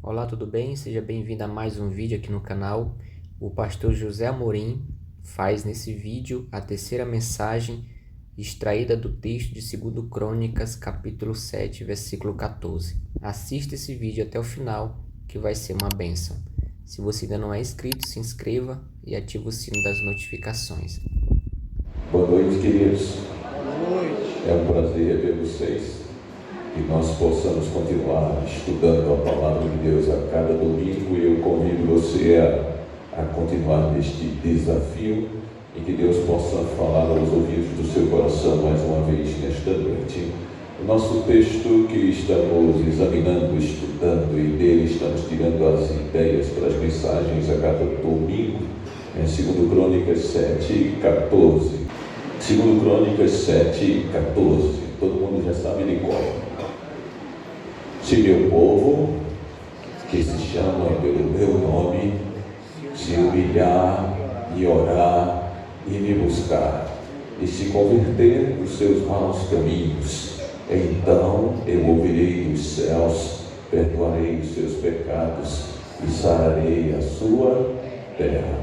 Olá, tudo bem? Seja bem-vindo a mais um vídeo aqui no canal. O pastor José Amorim faz nesse vídeo a terceira mensagem extraída do texto de 2 Crônicas, capítulo 7, versículo 14. Assista esse vídeo até o final, que vai ser uma bênção. Se você ainda não é inscrito, se inscreva e ative o sino das notificações. Boa noite, queridos. Boa noite. É um prazer ver vocês e nós possamos continuar estudando a palavra de Deus a cada domingo. E eu convido você a continuar neste desafio e que Deus possa falar aos ouvidos do seu coração mais uma vez nesta noite. O nosso texto que estamos examinando, estudando e dele estamos tirando as ideias para as mensagens a cada domingo é 2 Crônicas 7, 14. 2 Crônicas 7, 14. Todo mundo já sabe de qual. Se meu povo, que se chama pelo meu nome, se humilhar e orar e me buscar, e se converter dos seus maus caminhos, então eu ouvirei dos céus, perdoarei os seus pecados e sararei a sua terra.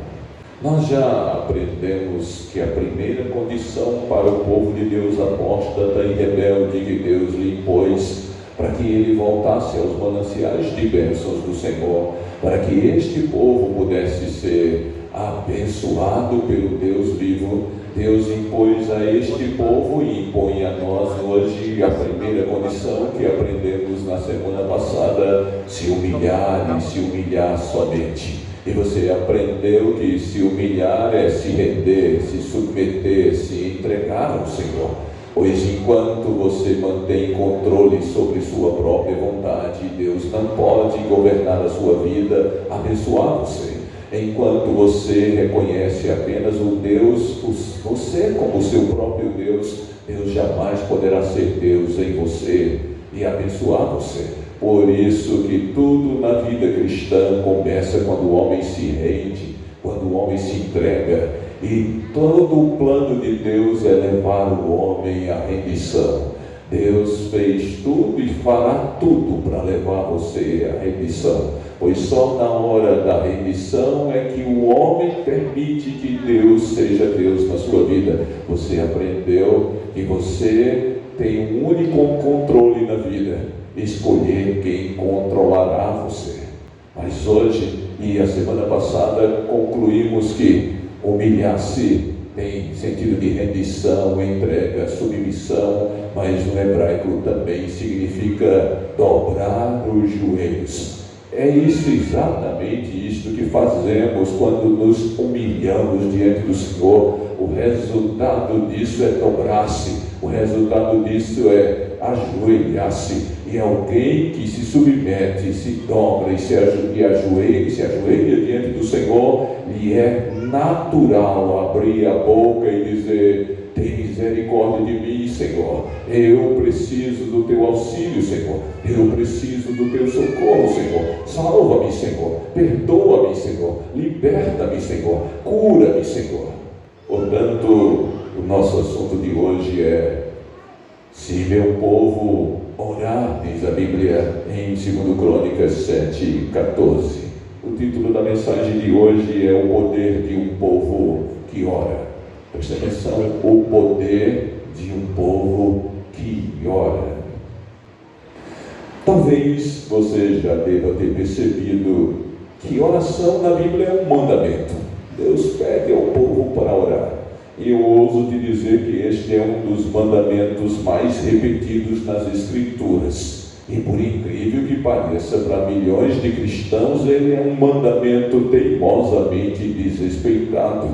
Nós já aprendemos que a primeira condição para o povo de Deus apóstata e rebelde que Deus lhe impôs para que ele voltasse aos mananciais de bênçãos do Senhor, para que este povo pudesse ser abençoado pelo Deus vivo, Deus impôs a este povo e impõe a nós hoje a primeira condição que aprendemos na semana passada: se humilhar e se humilhar somente. E você aprendeu que se humilhar é se render, se submeter, se entregar ao Senhor. Pois enquanto você mantém controle sobre sua própria vontade, Deus não pode governar a sua vida, abençoar você. Enquanto você reconhece apenas o Deus, você como o seu próprio Deus, Deus jamais poderá ser Deus em você e abençoar você. Por isso que tudo na vida cristã começa quando o homem se rende, quando o homem se entrega. E todo o plano de Deus é levar o homem à rendição. Deus fez tudo e fará tudo para levar você à rendição. Pois só na hora da rendição é que o homem permite que Deus seja Deus na sua vida. Você aprendeu que você tem um único controle na vida: escolher quem controlará você. Mas hoje e a semana passada concluímos que humilhar-se tem sentido de rendição, entrega, submissão, mas no hebraico também significa dobrar os joelhos. É isso, exatamente isto que fazemos quando nos humilhamos diante do Senhor. O resultado disso é dobrar-se, o resultado disso é ajoelhar-se. E alguém que se submete, se dobra e se ajoelha diante do Senhor, lhe é natural abrir a boca e dizer: tem misericórdia de mim, Senhor. Eu preciso do teu auxílio, Senhor. Eu preciso do teu socorro, Senhor. Salva-me, Senhor. Perdoa-me, Senhor. Liberta-me, Senhor. Cura-me, Senhor. Portanto, o nosso assunto de hoje é: se meu povo orar, diz a Bíblia em 2 Crônicas 7, 14. O título da mensagem de hoje é: o poder de um povo que ora. Preste atenção: o poder de um povo que ora. Talvez você já deva ter percebido que oração na Bíblia é um mandamento. Deus pede ao povo para orar. E eu ouso te dizer que este é um dos mandamentos mais repetidos nas Escrituras. E por incrível que pareça, para milhões de cristãos, ele é um mandamento teimosamente desrespeitado.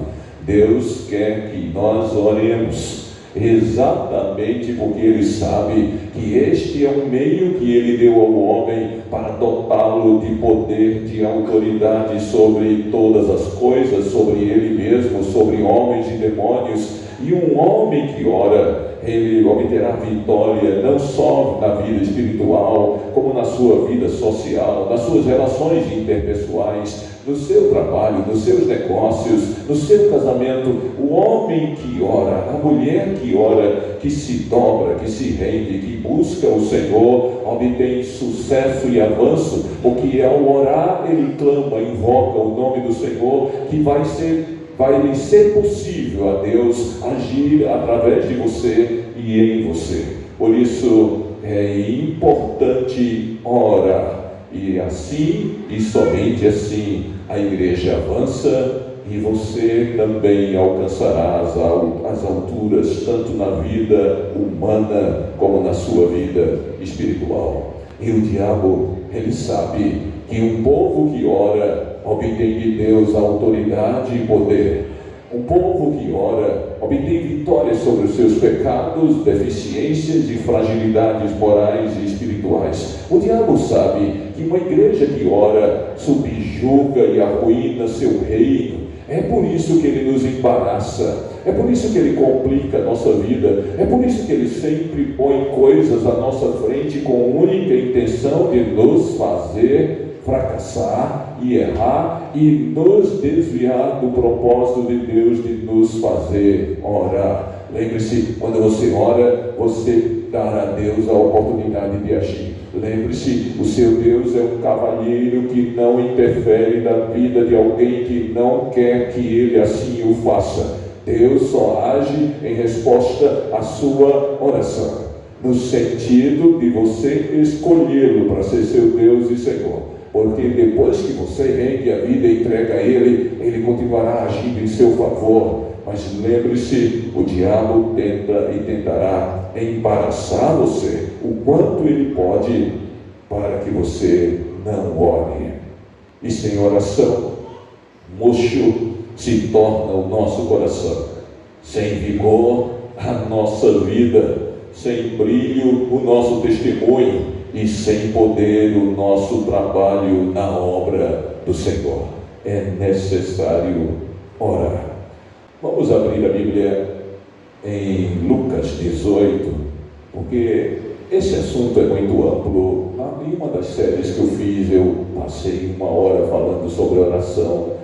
Deus quer que nós oremos, exatamente porque Ele sabe que este é um meio que Ele deu ao homem para dotá-lo de poder, de autoridade sobre todas as coisas, sobre Ele mesmo, sobre homens e demônios. E um homem que ora, ele obterá vitória não só na vida espiritual, como na sua vida social, nas suas relações interpessoais, no seu trabalho, nos seus negócios, no seu casamento. O homem que ora, a mulher que ora, que se dobra, que se rende, que busca o Senhor, obtém sucesso e avanço, porque ao orar ele clama, invoca o nome do Senhor, que vai lhe ser possível a Deus agir através de você e em você. Por isso é importante orar, e assim e somente assim a igreja avança e você também alcançará as alturas, tanto na vida humana como na sua vida espiritual. E o diabo, ele sabe que um povo que ora obtém de Deus autoridade e poder. Um povo que ora obtém vitória sobre os seus pecados, deficiências e fragilidades morais e espirituais. O diabo sabe que uma igreja que ora subjuga e arruína seu reino. É por isso que ele nos embaraça, é por isso que ele complica a nossa vida, é por isso que ele sempre põe coisas à nossa frente com a única intenção de nos fazer fracassar e errar e nos desviar do propósito de Deus de nos fazer orar. Lembre-se, quando você ora, você dá a Deus a oportunidade de agir. Lembre-se, o seu Deus é um cavalheiro que não interfere na vida de alguém que não quer que ele assim o faça. Deus só age em resposta à sua oração, no sentido de você escolhê-lo para ser seu Deus e Senhor. Porque depois que você rende a vida e entrega a Ele, Ele continuará agindo em seu favor. Mas lembre-se, o diabo tenta e tentará embaraçar você o quanto ele pode para que você não ore. E sem oração, murcho se torna o nosso coração, sem vigor a nossa vida, sem brilho o nosso testemunho e sem poder o nosso trabalho na obra do Senhor. É necessário orar. Vamos abrir a Bíblia em Lucas 18, porque esse assunto é muito amplo. Em uma das séries que eu fiz, eu passei 1 hora falando sobre oração.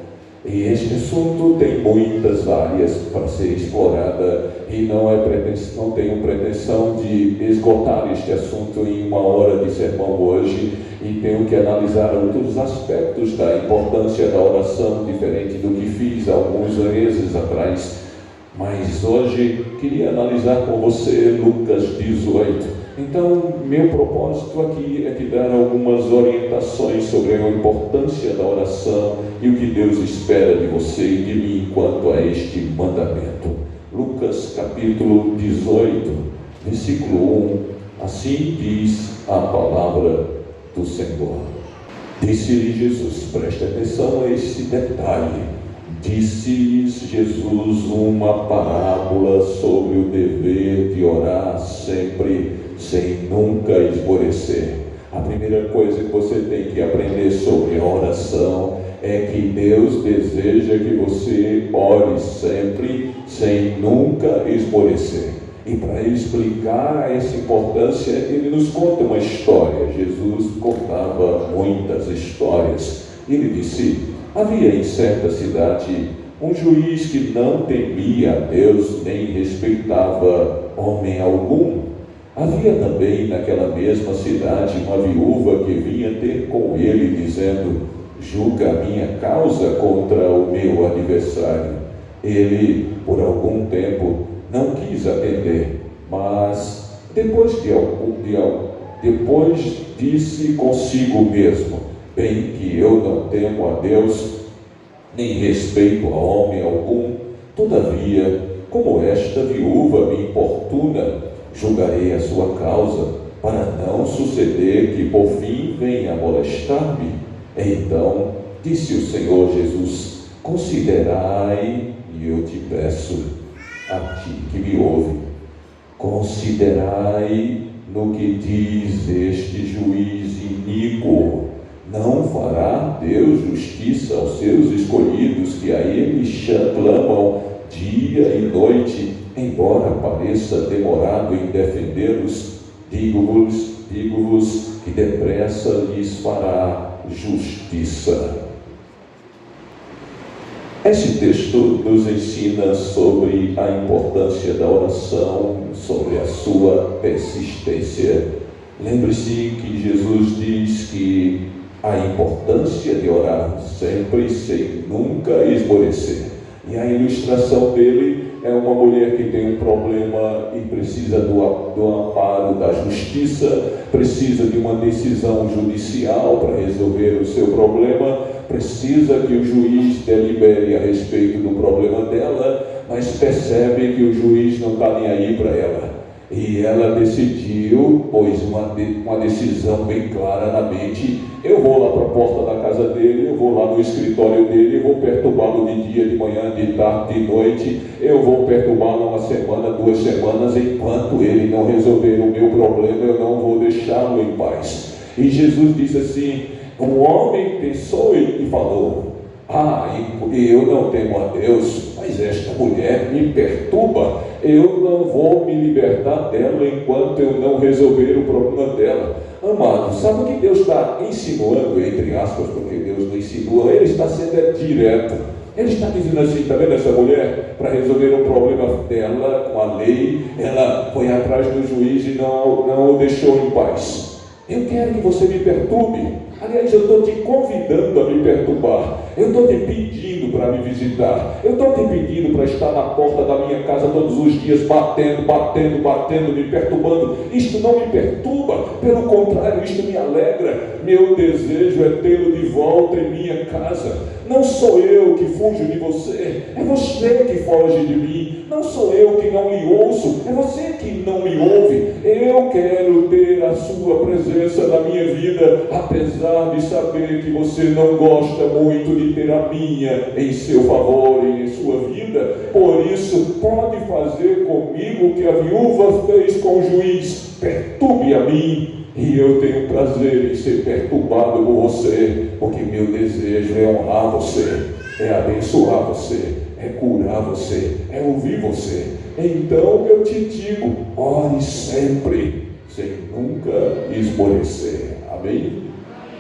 E este assunto tem muitas áreas para ser explorada e não tenho pretensão de esgotar este assunto em 1 hora de sermão hoje, e tenho que analisar outros aspectos da importância da oração, diferente do que fiz alguns meses atrás. Mas hoje queria analisar com você Lucas 18. Então, meu propósito aqui é te dar algumas orientações sobre a importância da oração e o que Deus espera de você e de mim quanto a este mandamento. Lucas capítulo 18, versículo 1, assim diz a palavra do Senhor. Disse-lhe Jesus, preste atenção a esse detalhe, disse-lhes Jesus uma parábola sobre o dever de orar sempre, sem nunca esmorecer. A primeira coisa que você tem que aprender sobre a oração é que Deus deseja que você ore sempre, sem nunca esmorecer. E para explicar essa importância, ele nos conta uma história. Jesus contava muitas histórias. Ele disse: havia em certa cidade um juiz que não temia a Deus, nem respeitava homem algum. Havia também naquela mesma cidade uma viúva que vinha ter com ele, dizendo: julga a minha causa contra o meu adversário. Ele, por algum tempo, não quis atender, mas depois disse consigo mesmo: bem que eu não temo a Deus, nem respeito a homem algum, todavia, como esta viúva me importuna, julgarei a sua causa, para não suceder que por fim venha molestar-me. Então disse o Senhor Jesus: considerai, e eu te peço, a ti que me ouve, considerai no que diz este juiz iníquo. Não fará Deus justiça aos seus escolhidos, que a ele clamam dia e noite, embora pareça demorado em defendê-los, digo-vos que depressa lhes fará justiça. Esse texto nos ensina sobre a importância da oração, sobre a sua persistência. Lembre-se que Jesus diz que a importância de orar sempre, sem nunca esmorecer. E a ilustração dele é uma mulher que tem um problema e precisa do amparo da justiça, precisa de uma decisão judicial para resolver o seu problema, precisa que o juiz delibere a respeito do problema dela, mas percebe que o juiz não está nem aí para ela. E ela decidiu, pôs uma decisão bem clara na mente: eu vou lá para a porta da casa dele, eu vou lá no escritório dele, eu vou perturbá-lo de dia, de manhã, de tarde, de noite, eu vou perturbá-lo uma semana, 2 semanas, enquanto ele não resolver o meu problema, eu não vou deixá-lo em paz. E Jesus disse assim: um homem pensou e falou: eu não temo a Deus, mas esta mulher me perturba, eu não vou me libertar dela enquanto eu não resolver o problema dela. Amado, sabe o que Deus está insinuando, entre aspas, porque Deus não insinua, Ele está sendo direto. Ele está dizendo assim: está vendo essa mulher? Para resolver o problema dela com a lei, ela foi atrás do juiz e não o deixou em paz. Eu quero que você me perturbe. Aliás, eu estou te convidando a me perturbar. Eu estou te pedindo para me visitar. Eu estou te pedindo para estar na porta da minha casa todos os dias, batendo, me perturbando. Isto não me perturba, pelo contrário, isto me alegra. Meu desejo é tê-lo de volta em minha casa. Não sou eu que fujo de você, é você que foge de mim. Não sou eu que não lhe ouço, é você que não me ouve. Eu quero ter a sua presença na minha vida, apesar de saber que você não gosta muito de ter a minha em seu favor e em sua vida. Por isso, pode fazer comigo o que a viúva fez com o juiz: perturbe a mim, e eu tenho prazer em ser perturbado por você, porque meu desejo é honrar você, é abençoar você, é curar você, é ouvir você. Então eu te digo: ore sempre, sem nunca esmorecer. Amém?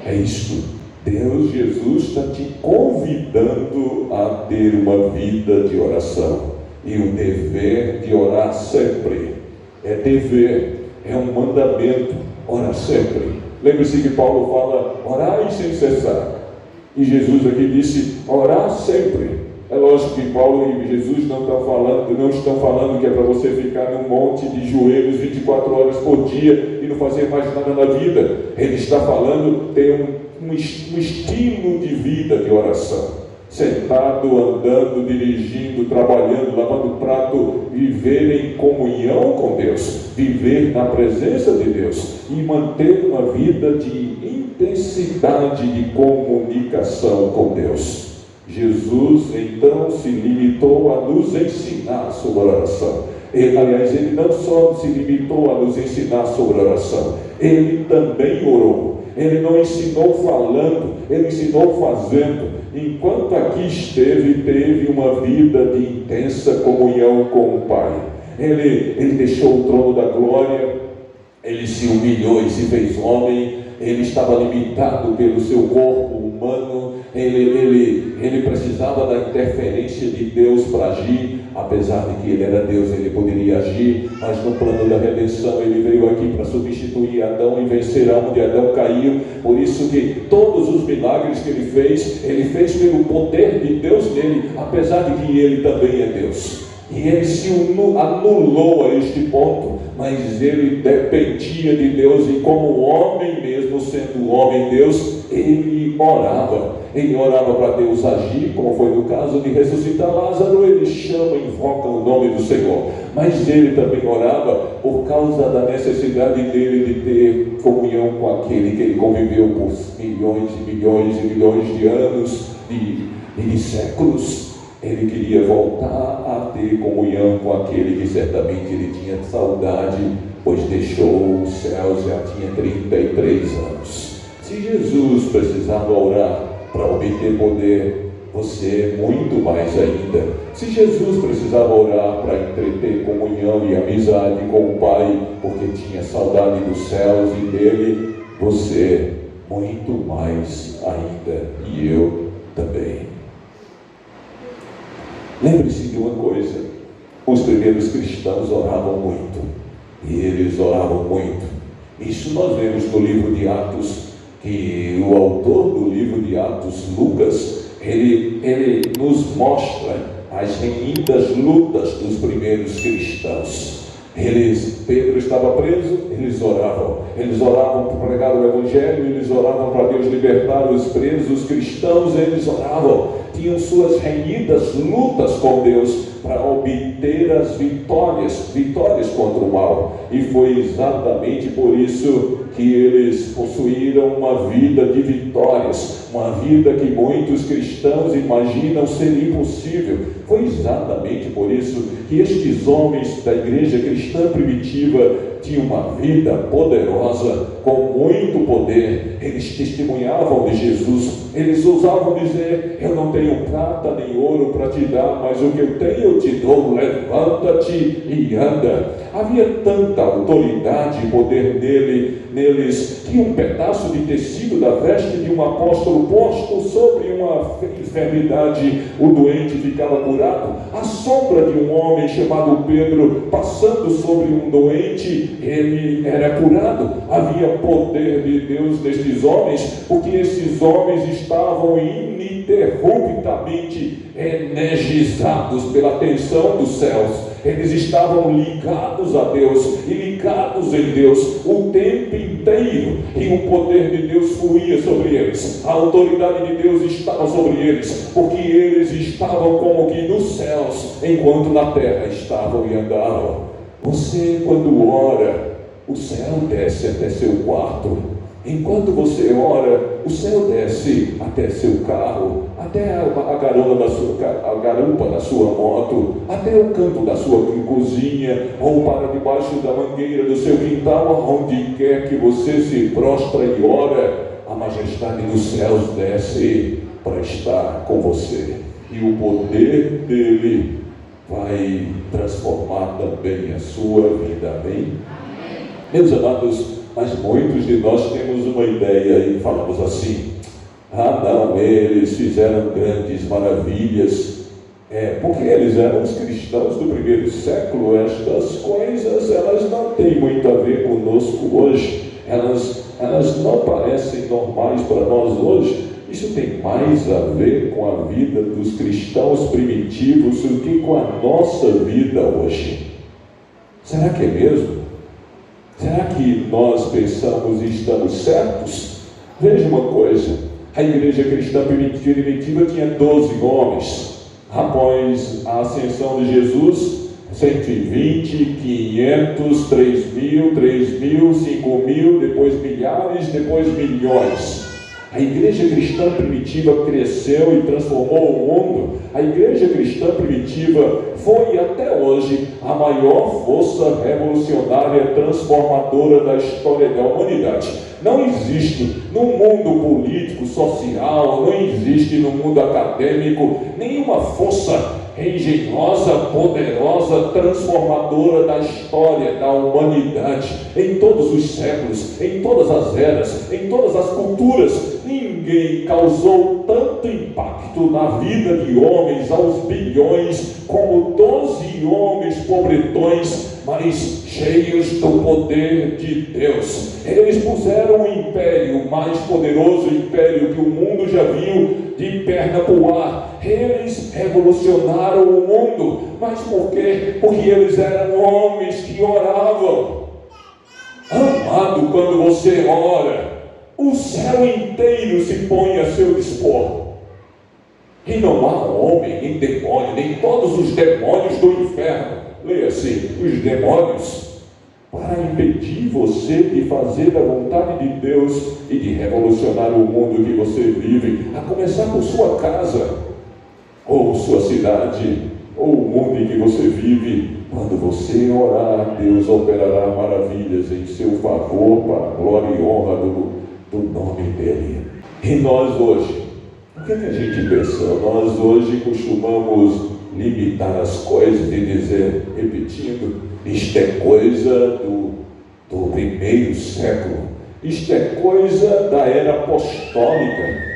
É isto. Deus, Jesus está te convidando a ter uma vida de oração, e o dever de orar sempre. É dever, é um mandamento, orar sempre. Lembre-se que Paulo fala: orai sem cessar, e Jesus aqui disse: orar sempre. É lógico que Paulo e Jesus não estão falando que é para você ficar num monte de joelhos 24 horas por dia e não fazer mais nada na vida. Ele está falando ter um estilo de vida de oração. Sentado, andando, dirigindo, trabalhando, lavando prato, viver em comunhão com Deus, viver na presença de Deus e manter uma vida de intensidade de comunicação com Deus. Jesus então se limitou a nos ensinar sobre a oração. Ele não só se limitou a nos ensinar sobre a oração, ele também orou. Ele não ensinou falando, ele ensinou fazendo. Enquanto aqui esteve, teve uma vida de intensa comunhão com o Pai. Ele deixou o trono da glória, ele se humilhou e se fez homem. Ele estava limitado pelo seu corpo humano, ele precisava da interferência de Deus para agir. Apesar de que ele era Deus, ele poderia agir, mas no plano da redenção ele veio aqui para substituir Adão e vencer onde Adão caiu. Por isso que todos os milagres que ele fez pelo poder de Deus nele, apesar de que ele também é Deus. E ele se anulou a este ponto, mas ele dependia de Deus, e como homem mesmo, sendo homem Deus, ele orava. Ele orava para Deus agir, como foi no caso de ressuscitar Lázaro. Ele invoca o nome do Senhor. Mas ele também orava por causa da necessidade dele de ter comunhão com aquele que ele conviveu por milhões e milhões e milhões de anos e de séculos. Ele queria voltar a ter comunhão com aquele que certamente ele tinha saudade, pois deixou os céus, já tinha 33 anos. Se Jesus precisava orar para obter poder, você muito mais ainda. Se Jesus precisava orar para entreter comunhão e amizade com o Pai, porque tinha saudade dos céus e dele, você muito mais ainda, e eu também. Lembre-se de uma coisa: os primeiros cristãos oravam muito, e eles oravam muito. Isso nós vemos no livro de Atos, que o autor do livro de Atos, Lucas, ele nos mostra as renidas lutas dos primeiros cristãos. Pedro estava preso, eles oravam para pregar o Evangelho, eles oravam para Deus libertar os presos cristãos, eles oravam, tinham suas renidas lutas com Deus para obter as vitórias contra o mal, e foi exatamente por isso que eles possuíram uma vida de vitórias, uma vida que muitos cristãos imaginam ser impossível. Foi exatamente por isso que estes homens da igreja cristã primitiva tinham uma vida poderosa, com muito poder. Eles testemunhavam de Jesus, eles ousavam dizer: eu não tenho prata nem ouro para te dar, mas o que eu tenho eu te dou, levanta-te e anda. Havia tanta autoridade e poder neles, que um pedaço de tecido da veste de um apóstolo posto sobre uma enfermidade, o doente ficava curado. A sombra de um homem chamado Pedro passando sobre um doente, ele era curado. Havia poder de Deus nestes homens, porque esses homens estavam ininterruptamente energizados pela atenção dos céus. Eles estavam ligados a Deus e ligados em Deus o tempo inteiro, e o poder de Deus fluía sobre eles, a autoridade de Deus estava sobre eles, porque eles estavam como que nos céus, enquanto na terra estavam e andavam. Você, quando ora, o céu desce até seu quarto. Enquanto você ora, o céu desce até seu carro, até a garupa da sua moto, até o canto da sua cozinha, ou para debaixo da mangueira do seu quintal, aonde quer que você se prostra e ora, a majestade dos céus desce para estar com você. E o poder dele vai transformar também a sua vida. Amém? Meus amados, mas muitos de nós temos uma ideia e falamos assim: não, eles fizeram grandes maravilhas, porque eles eram os cristãos do primeiro século. Estas coisas, elas não têm muito a ver conosco hoje, elas não parecem normais para nós hoje. Isso tem mais a ver com a vida dos cristãos primitivos do que com a nossa vida hoje. Será que é mesmo? Será que nós pensamos e estamos certos? Veja uma coisa: a igreja cristã primitiva tinha 12 homens. Após a ascensão de Jesus, 120, 500, 3.000, 5.000, depois milhares, depois milhões. A igreja cristã primitiva cresceu e transformou o mundo. A igreja cristã primitiva foi até hoje a maior força revolucionária transformadora da história da humanidade. Não existe no mundo político, social, não existe no mundo acadêmico nenhuma força engenhosa, poderosa, transformadora da história da humanidade, em todos os séculos, em todas as eras, em todas as culturas. Ninguém causou tanto impacto na vida de homens aos bilhões como 12 homens pobretões, mas cheios do poder de Deus. Eles puseram o império, o mais poderoso império que o mundo já viu, de perna para o ar. Eles revolucionaram o mundo. Mas por quê? Porque eles eram homens que oravam. Amado, quando você ora, o céu inteiro se põe a seu dispor. E não há homem, nem demônio, nem todos os demônios do inferno, leia-se, os demônios, para impedir você de fazer a vontade de Deus e de revolucionar o mundo que você vive, a começar por sua casa, ou sua cidade, ou o mundo em que você vive. Quando você orar, Deus operará maravilhas em seu favor, para a glória e honra do nome dele. E nós hoje O que é que a gente pensa? Nós hoje costumamos limitar as coisas e dizer, repetindo, isto é coisa do primeiro século, isto é coisa da era apostólica.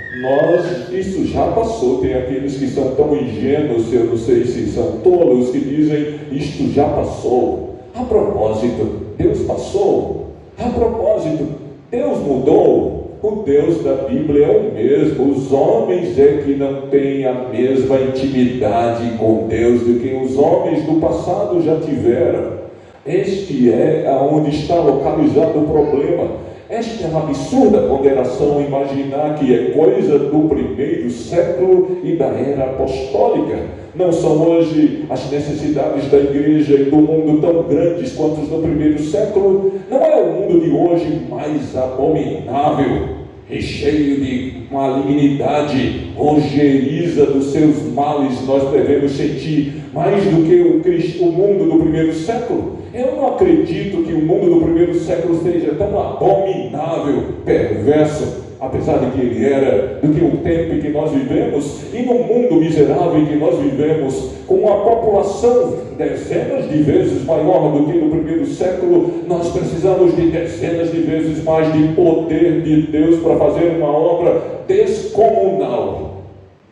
Isso já passou. Tem aqueles que são tão ingênuos, eu não sei se são tolos, que dizem, isto já passou. A propósito, Deus passou. A propósito, Deus mudou. O Deus da Bíblia é o mesmo. Os homens é que não têm a mesma intimidade com Deus do que os homens do passado já tiveram. Este é aonde está localizado o problema. Esta é uma absurda ponderação imaginar que é coisa do primeiro século e da era apostólica. Não são hoje as necessidades da igreja e do mundo tão grandes quanto os do primeiro século. Não é o mundo de hoje mais abominável e cheio de malignidade, ongeriza dos seus males. Nós devemos sentir mais do que o mundo do primeiro século. Eu não acredito que o mundo do primeiro século seja tão abominável, perverso, apesar de que ele era, do que o tempo em que nós vivemos, e no mundo miserável em que nós vivemos, com uma população dezenas de vezes maior do que no primeiro século, nós precisamos de dezenas de vezes mais de poder de Deus para fazer uma obra descomunal,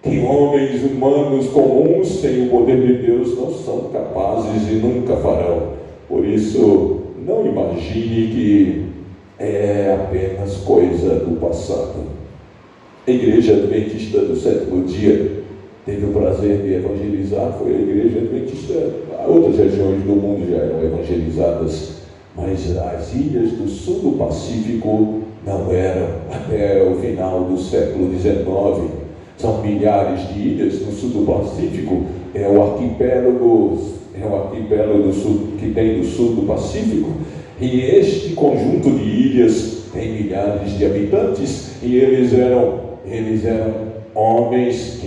que homens humanos comuns sem o poder de Deus não são capazes e nunca farão. Por isso, não imagine que é apenas coisa do passado. A Igreja Adventista do Sétimo Dia teve o prazer de evangelizar, foi a Igreja Adventista. Outras regiões do mundo já eram evangelizadas, mas as ilhas do sul do Pacífico não eram, até o final do século XIX. São milhares de ilhas no sul do Pacífico, é o arquipélago do sul, que tem do sul do Pacífico, e este conjunto de ilhas tem milhares de habitantes, e eles eram homens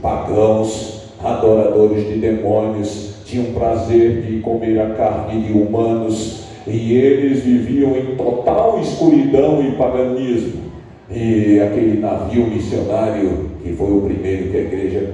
pagãos, adoradores de demônios, tinham prazer de comer a carne de humanos, e eles viviam em total escuridão e paganismo. E aquele navio missionário, que foi o primeiro que a igreja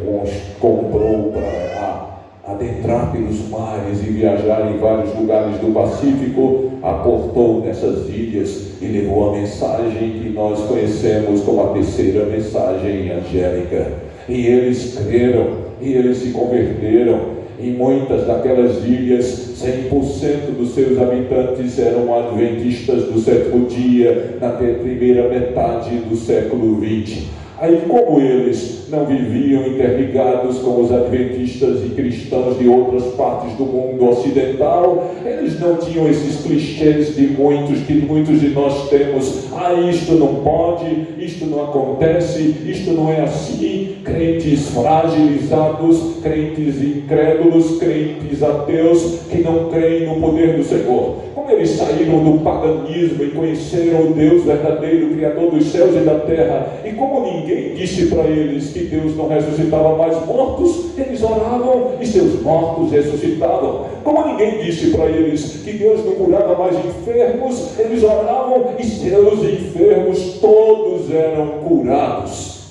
comprou para adentrar pelos mares e viajar em vários lugares do Pacífico, aportou nessas ilhas e levou a mensagem que nós conhecemos como a terceira mensagem angélica. E eles creram, e eles se converteram. Em muitas daquelas ilhas, 100% dos seus habitantes eram adventistas do sétimo dia, na primeira metade do século XX. Aí, como eles não viviam interligados com os adventistas e cristãos de outras partes do mundo ocidental, eles não tinham esses clichês que muitos de nós temos. Isto não pode, isto não acontece, isto não é assim. Crentes fragilizados, crentes incrédulos, crentes ateus que não creem no poder do Senhor. Como eles saíram do paganismo e conheceram o Deus verdadeiro, Criador dos céus e da terra, e como ninguém disse para eles que Deus não ressuscitava mais mortos, eles oravam e seus mortos ressuscitavam. Como ninguém disse para eles que Deus não curava mais enfermos, eles oravam e seus enfermos todos eram curados.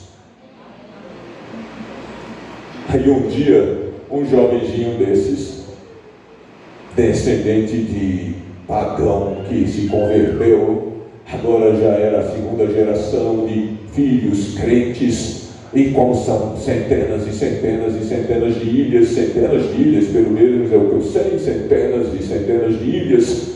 Aí um dia, um jovenzinho desses, descendente de pagão que se converteu, agora já era a segunda geração de filhos crentes, e como são centenas e centenas e centenas de ilhas, pelo menos é o que eu sei, centenas e centenas de ilhas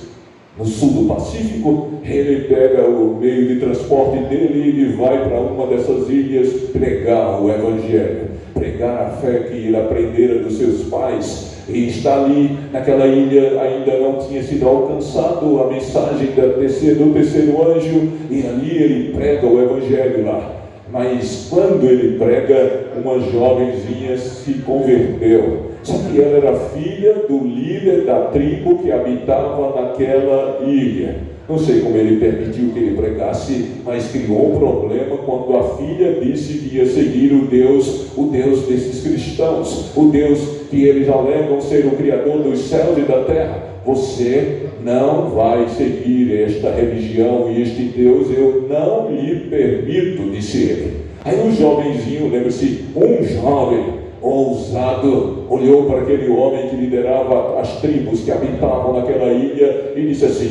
no sul do Pacífico, ele pega o meio de transporte dele e vai para uma dessas ilhas pregar o Evangelho, pregar a fé que ele aprendera dos seus pais. E está ali, naquela ilha, ainda não tinha sido alcançado a mensagem do terceiro anjo, e ali ele prega o Evangelho lá. Mas quando ele prega, uma jovenzinha se converteu. Só que ela era filha do líder da tribo que habitava naquela ilha. Não sei como ele permitiu que ele pregasse, mas criou um problema quando a filha disse que ia seguir o Deus desses cristãos, o Deus que eles alegam ser o Criador dos céus e da terra. Você não vai seguir esta religião e este Deus, eu não lhe permito, disse ele. Aí um jovenzinho, lembre-se, um jovem ousado, olhou para aquele homem que liderava as tribos que habitavam naquela ilha e disse assim: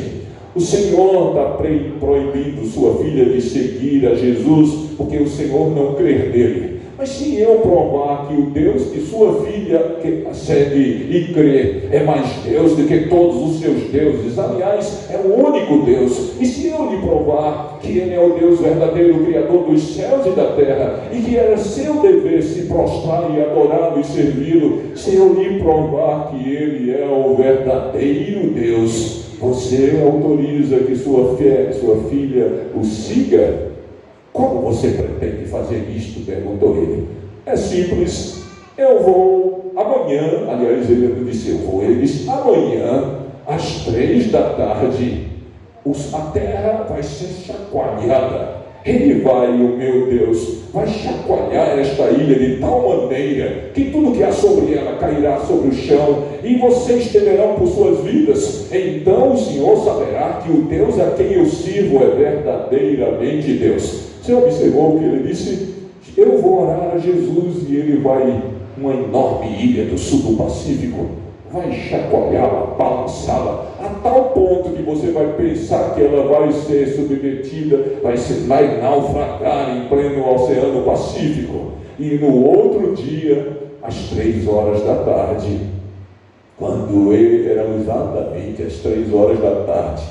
o Senhor está proibindo sua filha de seguir a Jesus, porque o Senhor não crê nele. Mas se eu provar que o Deus que sua filha segue e crê é mais Deus do que todos os seus deuses, aliás, é o único Deus, e se eu lhe provar que Ele é o Deus verdadeiro, o Criador dos céus e da terra, e que era seu dever se prostrar e adorá-lo e servi-lo, se eu lhe provar que Ele é o verdadeiro Deus, você autoriza que sua filha o siga? Como você pretende fazer isto? Perguntou ele. É simples, eu vou amanhã, aliás ele não disse eu vou, ele disse amanhã, às 3 da tarde, a terra vai ser chacoalhada. Ele vai, o meu Deus, vai chacoalhar esta ilha de tal maneira que tudo que há sobre ela cairá sobre o chão e vocês temerão por suas vidas. Então o Senhor saberá que o Deus a quem eu sirvo é verdadeiramente Deus. Você observou o que ele disse? Eu vou orar a Jesus e ele vai, uma enorme ilha do sul do Pacífico, vai chacoalhá-la, balançá-la, a tal ponto que você vai pensar que ela vai ser submetida, vai naufragar em pleno Oceano Pacífico. E no outro dia, às 3 horas da tarde, quando eram exatamente às 3 horas da tarde,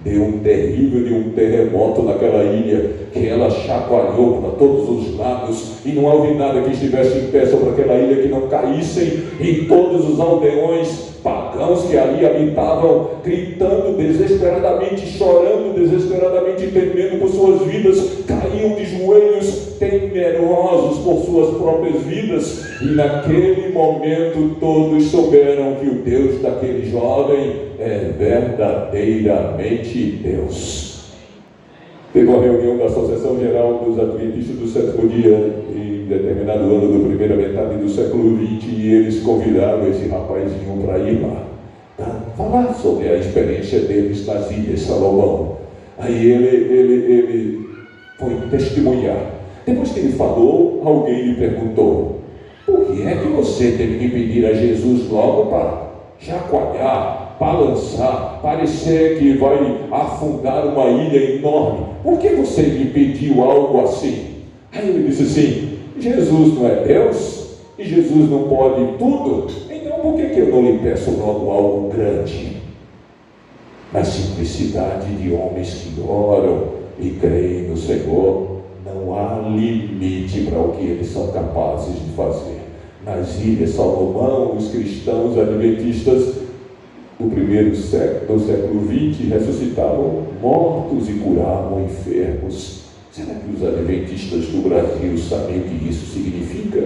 deu um terrível terremoto naquela ilha, que ela chacoalhou para todos os lados, e não houve nada que estivesse em pé sobre aquela ilha que não caíssem, e todos os aldeões pagãos que ali habitavam, gritando desesperadamente, chorando desesperadamente, temendo por suas vidas, caíam de joelhos, temerosos por suas próprias vidas, e naquele momento todos souberam que o Deus daquele jovem é verdadeiramente Deus. Teve uma reunião da Associação Geral dos Adventistas do Sétimo Dia em determinado ano da primeira metade do século XX, e eles convidaram esse rapazinho para ir lá, para falar sobre a experiência deles nas Ilhas Salomão. Aí ele foi testemunhar. Depois que ele falou, alguém lhe perguntou: por que é que você teve que pedir a Jesus logo para chacoalhar, balançar, parecer que vai afundar uma ilha enorme? Por que você lhe pediu algo assim? Aí ele disse assim: Jesus não é Deus? E Jesus não pode tudo? Então por que eu não lhe peço logo algo grande? Na simplicidade de homens que oram e creem no Senhor, não há limite para o que eles são capazes de fazer. Nas Ilhas Salomão, os cristãos adventistas do primeiro século, do século XX, ressuscitavam mortos e curavam enfermos. Será que os adventistas do Brasil sabem o que isso significa?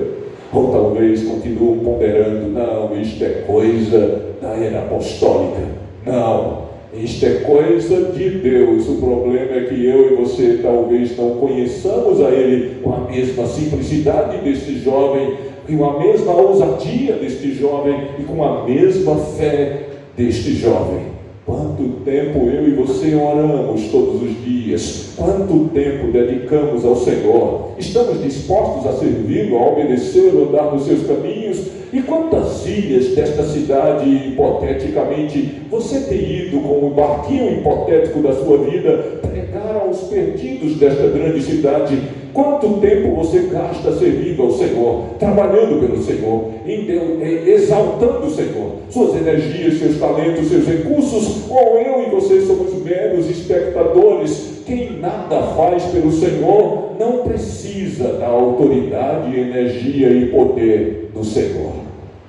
Ou talvez continuam ponderando: não, isto é coisa da era apostólica. Não, isto é coisa de Deus. O problema é que eu e você talvez não conheçamos a Ele com a mesma simplicidade deste jovem, com a mesma ousadia deste jovem e com a mesma fé deste jovem. Quanto tempo eu e você oramos todos os dias? Quanto tempo dedicamos ao Senhor? Estamos dispostos a servi-lo, a obedecê-lo, a andar nos seus caminhos? E quantas ilhas desta cidade, hipoteticamente, você tem ido com o barquinho hipotético da sua vida pregar aos perdidos desta grande cidade? Quanto tempo você gasta servindo ao Senhor, trabalhando pelo Senhor, exaltando o Senhor, suas energias, seus talentos, seus recursos? Ou eu e você somos meros espectadores? Quem nada faz pelo Senhor não precisa da autoridade, energia e poder do Senhor.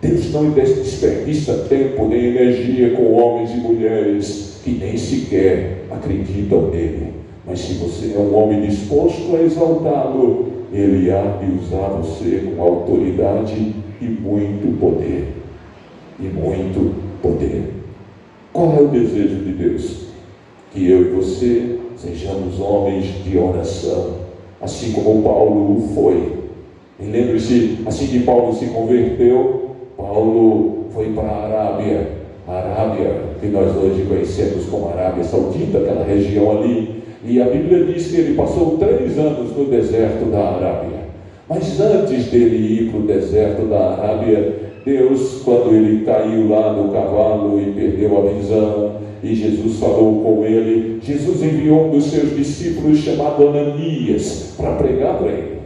Deus não desperdiça tempo nem energia com homens e mulheres que nem sequer acreditam nele. Mas se você é um homem disposto a exaltá-lo, Ele há de usar você com autoridade e muito poder. E muito poder. Qual é o desejo de Deus? Que eu e você sejamos homens de oração, assim como Paulo o foi. E lembre-se, assim que Paulo se converteu, Paulo foi para a Arábia, que nós hoje conhecemos como Arábia Saudita, aquela região ali. E a Bíblia diz que ele passou 3 anos no deserto da Arábia. Mas antes dele ir para o deserto da Arábia, Deus, quando ele caiu lá no cavalo e perdeu a visão, e Jesus falou com ele, Jesus enviou um dos seus discípulos chamado Ananias para pregar para ele.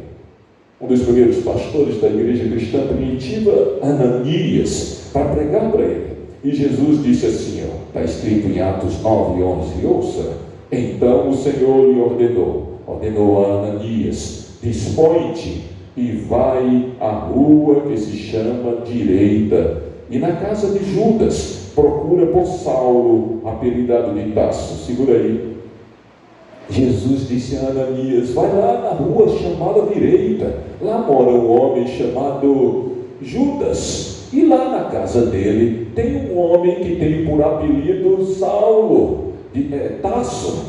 Um dos primeiros pastores da igreja cristã primitiva, Ananias, para pregar para ele. E Jesus disse assim, está escrito em Atos 9:11, ouça, então o Senhor lhe ordenou a Ananias, dispõe-te e vai à rua que se chama Direita, e na casa de Judas, procura por Saulo, apelidado de Tarso. Segura aí. Jesus disse a Ananias, vai lá na rua chamada Direita, lá mora um homem chamado Judas, e lá na casa dele tem um homem que tem por apelido Saulo, Tarso,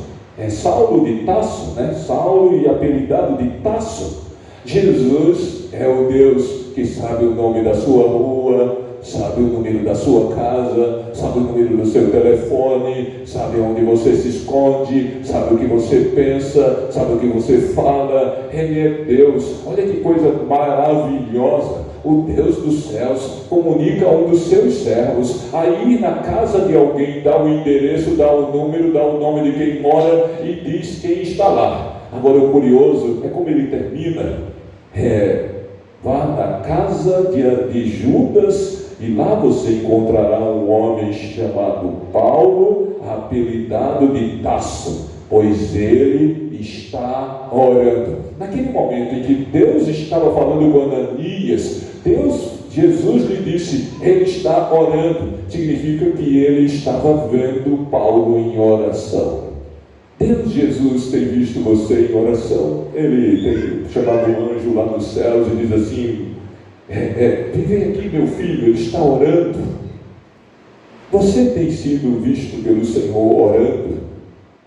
Saulo de Tarso, né? Saulo e apelidado de Tarso. Jesus é o Deus que sabe o nome da sua rua, sabe o número da sua casa, sabe o número do seu telefone, sabe onde você se esconde, sabe o que você pensa, sabe o que você fala. Ele é Deus. Olha que coisa maravilhosa. O Deus dos céus comunica a um dos seus servos aí na casa de alguém, dá o endereço, dá o número, dá o nome de quem mora e diz quem está lá. Agora o curioso é como ele termina. Vá na casa de Judas e lá você encontrará um homem chamado Paulo, apelidado de Tarso, pois ele está orando. Naquele momento em que Deus estava falando com Ananias, Jesus lhe disse, ele está orando, significa que ele estava vendo Paulo em oração. Deus, Jesus, tem visto você em oração. Ele tem chamado um anjo lá nos céus e diz assim, vem aqui meu filho, ele está orando. Você tem sido visto pelo Senhor orando?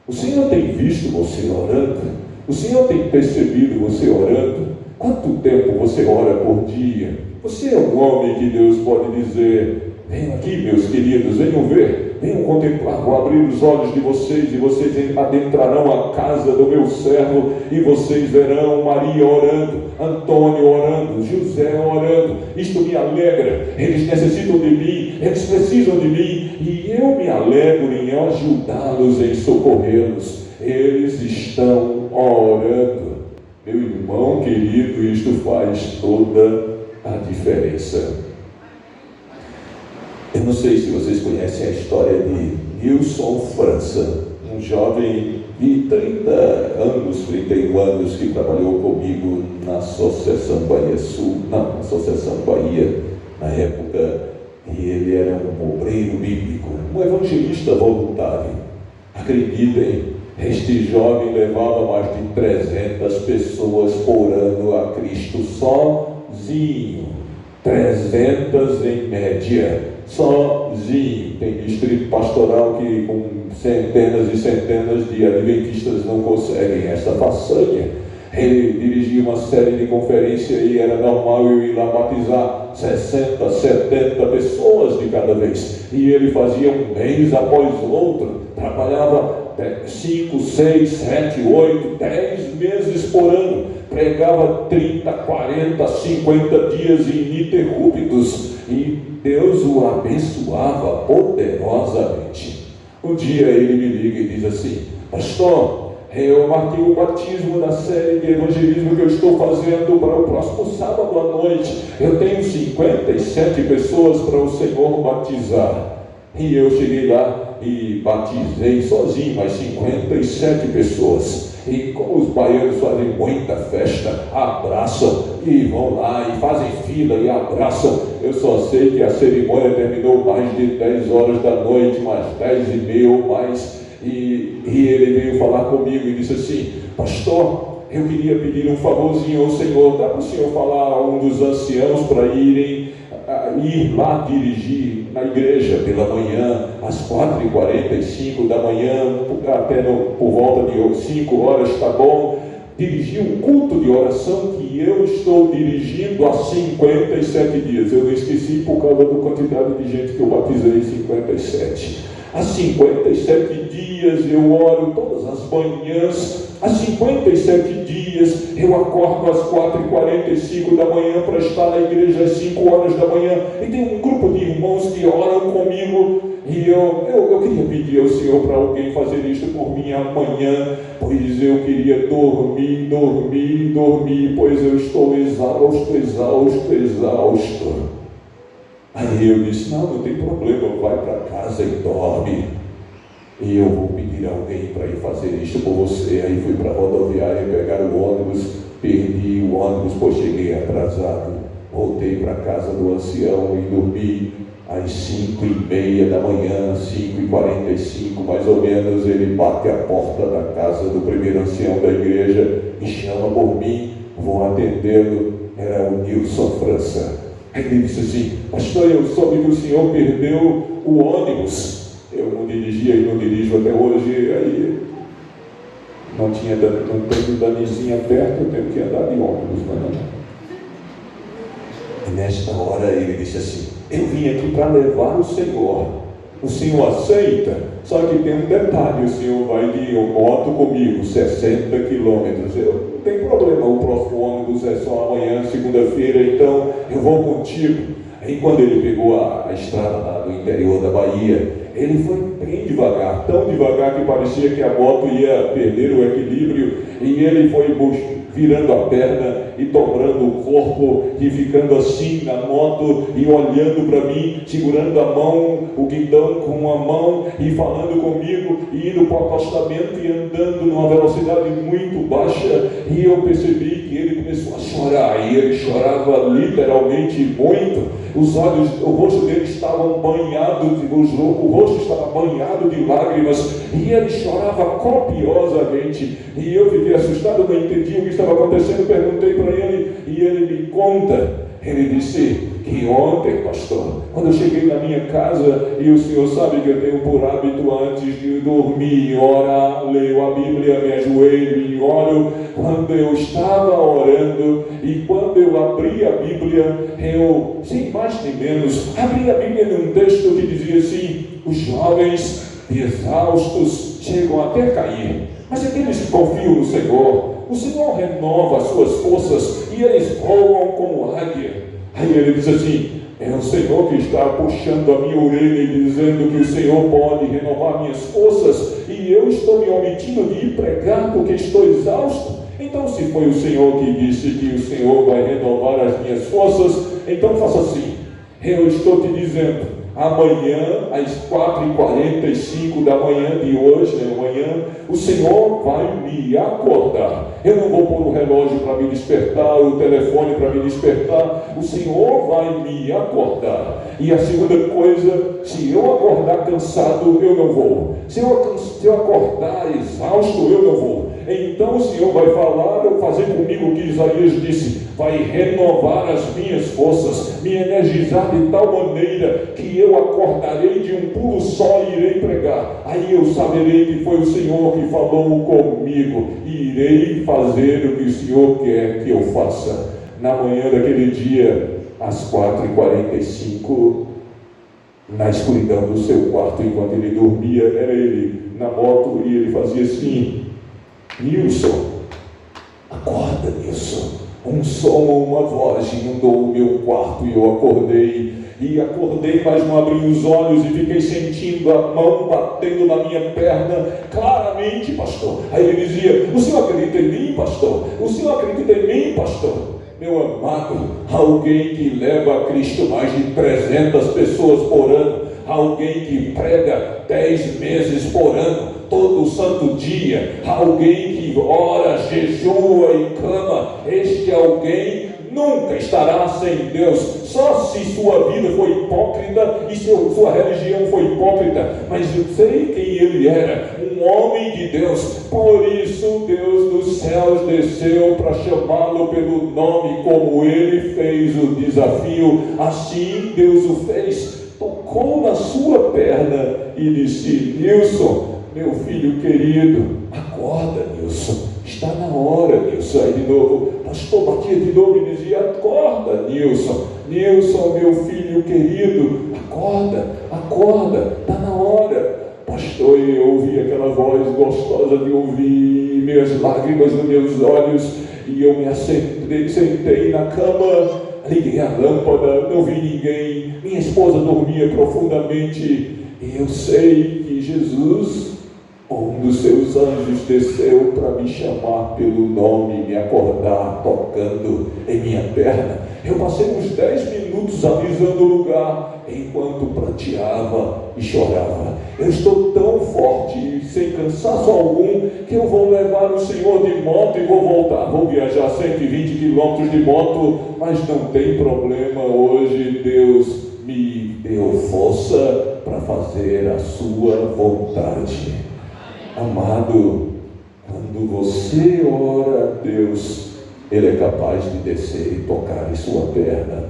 O Senhor tem visto você orando? O Senhor tem percebido você orando? Quanto tempo você ora por dia? Você é um homem que Deus pode dizer, venham aqui meus queridos, venham ver, venham contemplar, vou abrir os olhos de vocês e vocês adentrarão a casa do meu servo e vocês verão Maria orando, Antônio orando, José orando. Isto me alegra, eles necessitam de mim, eles precisam de mim e eu me alegro em ajudá-los, em socorrê-los. Eles estão orando. Meu irmão querido, isto faz toda a diferença. Eu não sei se vocês conhecem a história de Nilson França, um jovem de 30 anos, 31 anos, que trabalhou comigo na Associação Bahia, na época, e ele era um obreiro bíblico, um evangelista voluntário. Acreditem, este jovem levava mais de 300 pessoas por ano a Cristo sozinho, 300 em média, sozinho. Tem distrito pastoral que com centenas e centenas de adventistas não conseguem essa façanha. Ele dirigia uma série de conferências e era normal eu ir lá batizar 60, 70 pessoas de cada vez. E ele fazia um mês após o outro, trabalhava 5, 6, 7, 8, 10 meses por ano, pregava 30, 40, 50 dias ininterruptos e Deus o abençoava poderosamente. Um dia ele me liga e diz assim, pastor, eu marquei o batismo na série de evangelismo que eu estou fazendo para o próximo sábado à noite. Eu tenho 57 pessoas para o Senhor batizar. E eu cheguei lá e batizei sozinho mais 57 pessoas. E como os baianos fazem muita festa, abraçam e vão lá e fazem fila e abraçam. Eu só sei que a cerimônia terminou mais de 10 horas da noite, mais 10 e meia ou mais. E ele veio falar comigo e disse assim, pastor, eu queria pedir um favorzinho ao Senhor, dá para o Senhor falar a um dos anciãos para ir lá dirigir na igreja pela manhã, às 4h45 da manhã, até por volta de 5 horas, está bom? Dirigir um culto de oração que eu estou dirigindo há 57 dias. Eu não esqueci por causa da quantidade de gente que eu batizei em 57. Há 57 dias dias eu oro todas as manhãs. Há 57 dias eu acordo às 4h45 da manhã para estar na igreja às 5 horas da manhã. E tem um grupo de irmãos que oram comigo. E eu queria pedir ao Senhor para alguém fazer isto por mim amanhã, pois eu queria dormir, pois eu estou exausto. Aí eu disse, não tem problema, vai para casa e dorme. E eu vou pedir a alguém para ir fazer isto por você. Aí fui para a rodoviária pegar o ônibus, perdi o ônibus, pois cheguei atrasado. Voltei para a casa do ancião e dormi às 5h30 da manhã, 5h45 mais ou menos. Ele bate a porta da casa do primeiro ancião da igreja e chama por mim, vou atendê-lo. Era o Nilson França. Aí ele disse assim, pastor, eu soube que o senhor perdeu o ônibus. Eu não dirigia e não dirijo até hoje, aí não tenho Danizinha perto, eu tenho que andar de ônibus, não. E nesta hora ele disse assim, eu vim aqui para levar o senhor aceita? Só que tem um detalhe, o senhor vai de moto comigo, 60 quilômetros, não tem problema, o próximo ônibus é só amanhã, segunda-feira, então eu vou contigo. Aí quando ele pegou a estrada lá do interior da Bahia, ele foi bem devagar, tão devagar que parecia que a moto ia perder o equilíbrio, e ele foi virando a perna e dobrando o corpo e ficando assim na moto e olhando para mim, segurando a mão, o guidão com a mão e falando comigo, e indo para o acostamento e andando numa velocidade muito baixa. E eu percebi que ele começou a chorar, e ele chorava literalmente muito. Os olhos, o rosto dele estava banhado, o rosto estava banhado de lágrimas, e ele chorava copiosamente. E eu fiquei assustado, não entendi o que estava acontecendo, perguntei para ele, e ele me conta. Ele disse que ontem, pastor, quando eu cheguei na minha casa, e o senhor sabe que eu tenho por hábito antes de dormir, orar, leio a Bíblia, me ajoelho e oro. Quando eu estava orando e quando eu abri a Bíblia, eu, sem mais nem menos, abri a Bíblia num texto que dizia assim, os jovens exaustos chegam até cair, mas aqueles que confiam no Senhor, o Senhor renova as suas forças e eles voam como águia. Aí ele diz assim, é o Senhor que está puxando a minha orelha e dizendo que o Senhor pode renovar minhas forças, e eu estou me omitindo de ir pregar porque estou exausto. Então, se foi o Senhor que disse que o Senhor vai renovar as minhas forças, então faça assim, eu estou te dizendo, amanhã, às 4h45 da manhã de hoje, amanhã, o Senhor vai me acordar. Eu não vou pôr o relógio para me despertar, o telefone para me despertar. O Senhor vai me acordar. E a segunda coisa, se eu acordar cansado, eu não vou. Se eu acordar exausto, eu não vou. Então o Senhor vai fazer comigo o que Isaías disse, vai renovar as minhas forças, me energizar de tal maneira que eu acordarei de um pulo só e irei pregar. Aí eu saberei que foi o Senhor que falou comigo, e irei fazer o que o Senhor quer que eu faça. Na manhã daquele dia, às 4h45, na escuridão do seu quarto, enquanto ele dormia, era ele na moto, e ele fazia assim, Nilson, acorda, Nilson. Um som ou uma voz inundou o meu quarto e eu acordei, mas não abri os olhos e fiquei sentindo a mão batendo na minha perna claramente, pastor. Aí ele dizia, o senhor acredita em mim, pastor? O senhor acredita em mim, pastor? Meu amado, alguém que leva a Cristo mais de 300 pessoas por ano, alguém que prega 10 meses por ano, todo santo dia, alguém que ora, jejua e clama, este alguém nunca estará sem Deus, só se sua vida foi hipócrita e sua religião foi hipócrita, mas eu sei quem ele era, um homem de Deus. Por isso Deus dos céus desceu para chamá-lo pelo nome, como ele fez o desafio, assim Deus o fez, tocou na sua perna e disse, Nilson, meu filho querido, acorda, Nilson, está na hora, Nilson. Aí de novo, pastor batia de novo e dizia, acorda, Nilson, Nilson, meu filho querido, acorda, está na hora. Pastor, abençoe. Eu ouvi aquela voz gostosa de ouvir, minhas lágrimas nos meus olhos, e eu me sentei na cama, liguei a lâmpada, não vi ninguém, minha esposa dormia profundamente, e eu sei que Jesus, um dos seus anjos, desceu para me chamar pelo nome, me acordar, tocando em minha perna. Eu passei uns 10 minutos alisando o lugar, enquanto pranteava e chorava. Eu estou tão forte, sem cansaço algum, que eu vou levar o Senhor de moto e vou voltar. Vou viajar 120 quilômetros de moto, mas não tem problema. Hoje Deus me deu força para fazer a sua vontade. Amado, quando você ora a Deus, Ele é capaz de descer e tocar em sua perna,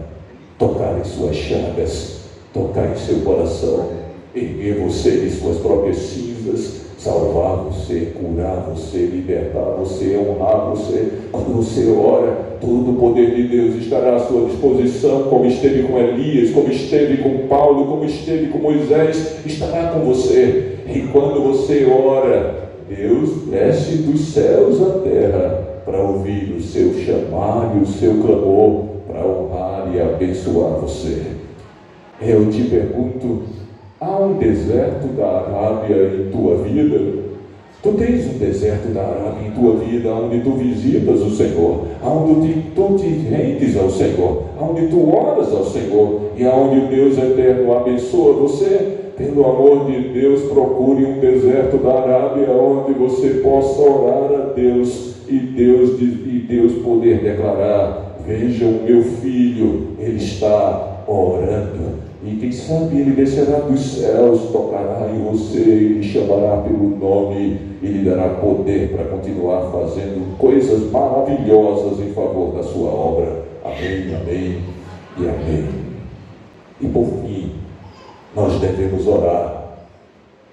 tocar em suas chagas, tocar em seu coração, erguer você de suas próprias cinzas, salvar você, curar você, libertar você, honrar você. Quando você ora, todo o poder de Deus estará à sua disposição, como esteve com Elias, como esteve com Paulo, como esteve com Moisés, estará com você. E quando você ora, Deus desce dos céus à terra para ouvir o seu chamado e o seu clamor, para honrar e abençoar você. Eu te pergunto, há um deserto da Arábia em tua vida? Tu tens um deserto da Arábia em tua vida, onde tu visitas o Senhor, onde tu te rendes ao Senhor, onde tu oras ao Senhor, e onde o Deus eterno abençoa você. Pelo amor de Deus, procure um deserto da Arábia, onde você possa orar a Deus, e Deus poder declarar: veja o meu filho, ele está orando. E quem sabe ele descerá dos céus, tocará em você, e lhe chamará pelo nome, e lhe dará poder para continuar fazendo coisas maravilhosas em favor da sua obra. Amém, amém e amém. E por fim, nós devemos orar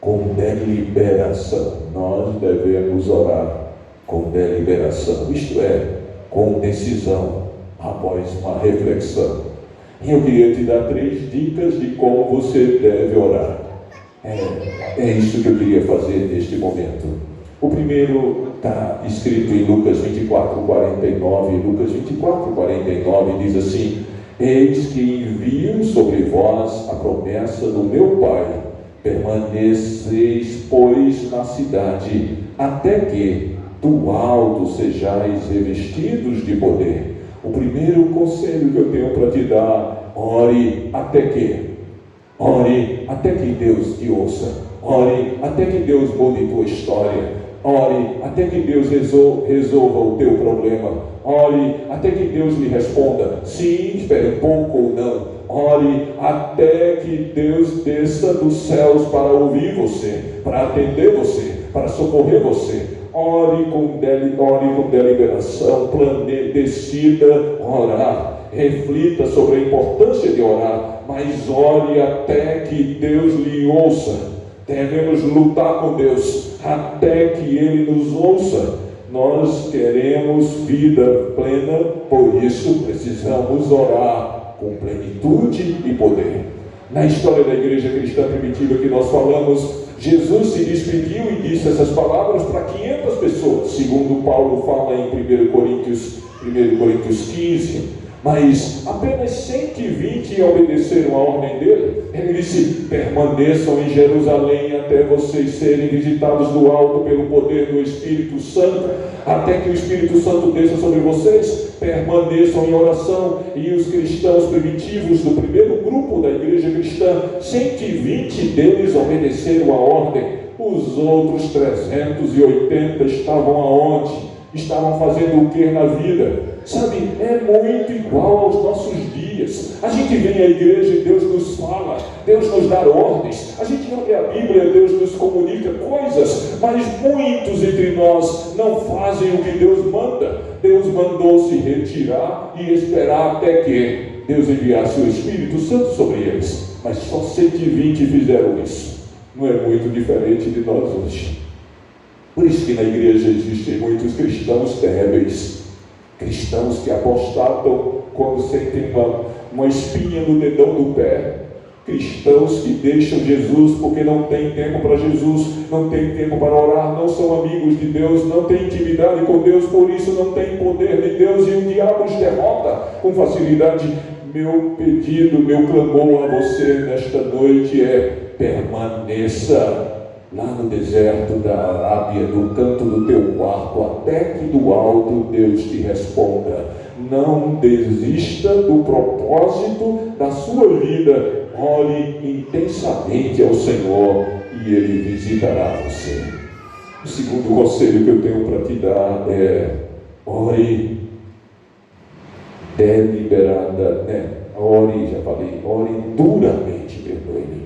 com deliberação. Nós devemos orar com deliberação, isto é, com decisão, após uma reflexão. E eu queria te dar 3 dicas de como você deve orar. É isso que eu queria fazer neste momento. O primeiro está escrito em Lucas 24:49. Lucas 24:49 diz assim: eis que envio sobre vós a promessa do meu Pai, permaneceis, pois, na cidade, até que do alto sejais revestidos de poder. O primeiro conselho que eu tenho para te dar: ore até que. Ore até que Deus te ouça. Ore até que Deus mude tua história. Ore até que Deus resolva o teu problema. Ore até que Deus lhe responda sim, espere um pouco ou não. Ore até que Deus desça dos céus para ouvir você, para atender você, para socorrer você. Ore com deliberação, decida orar, reflita sobre a importância de orar, mas ore até que Deus lhe ouça. Devemos lutar com Deus até que Ele nos ouça. Nós queremos vida plena, por isso precisamos orar com plenitude e poder. Na história da igreja cristã primitiva que nós falamos, Jesus se despediu e disse essas palavras para 500 pessoas, segundo Paulo fala em 1 Coríntios 15, mas apenas 120 obedeceram a ordem dele. Ele disse: permaneçam em Jerusalém até vocês serem visitados do alto pelo poder do Espírito Santo, até que o Espírito Santo desça sobre vocês. Permaneçam em oração. E os cristãos primitivos do primeiro grupo da igreja cristã, 120 deles obedeceram a ordem. Os outros 380 estavam aonde? Estavam fazendo o que na vida? Sabe, é muito igual aos nossos dias. A gente vem à igreja e Deus nos fala, Deus nos dá ordens. A gente não lê a Bíblia, Deus nos comunica coisas, mas muitos entre nós não fazem o que Deus manda. Deus mandou se retirar e esperar até que Deus enviasse o Espírito Santo sobre eles. Mas só 120 fizeram isso. Não é muito diferente de nós hoje. Por isso que na igreja existem muitos cristãos débeis, cristãos que apostatam quando sentem uma espinha no dedão do pé, Cristãos que deixam Jesus porque não tem tempo para Jesus, não tem tempo para orar, não são amigos de Deus, não têm intimidade com Deus, por isso não tem poder de Deus e o diabo os derrota com facilidade. Meu pedido, meu clamor a você nesta noite é: permaneça lá no deserto da Arábia, no canto do teu quarto, até que do alto Deus te responda. Não desista do propósito da sua vida. Ore intensamente ao Senhor e Ele visitará você. O segundo conselho que eu tenho para te dar é: ore deliberada, ore, já falei, ore duramente, perdoe-me.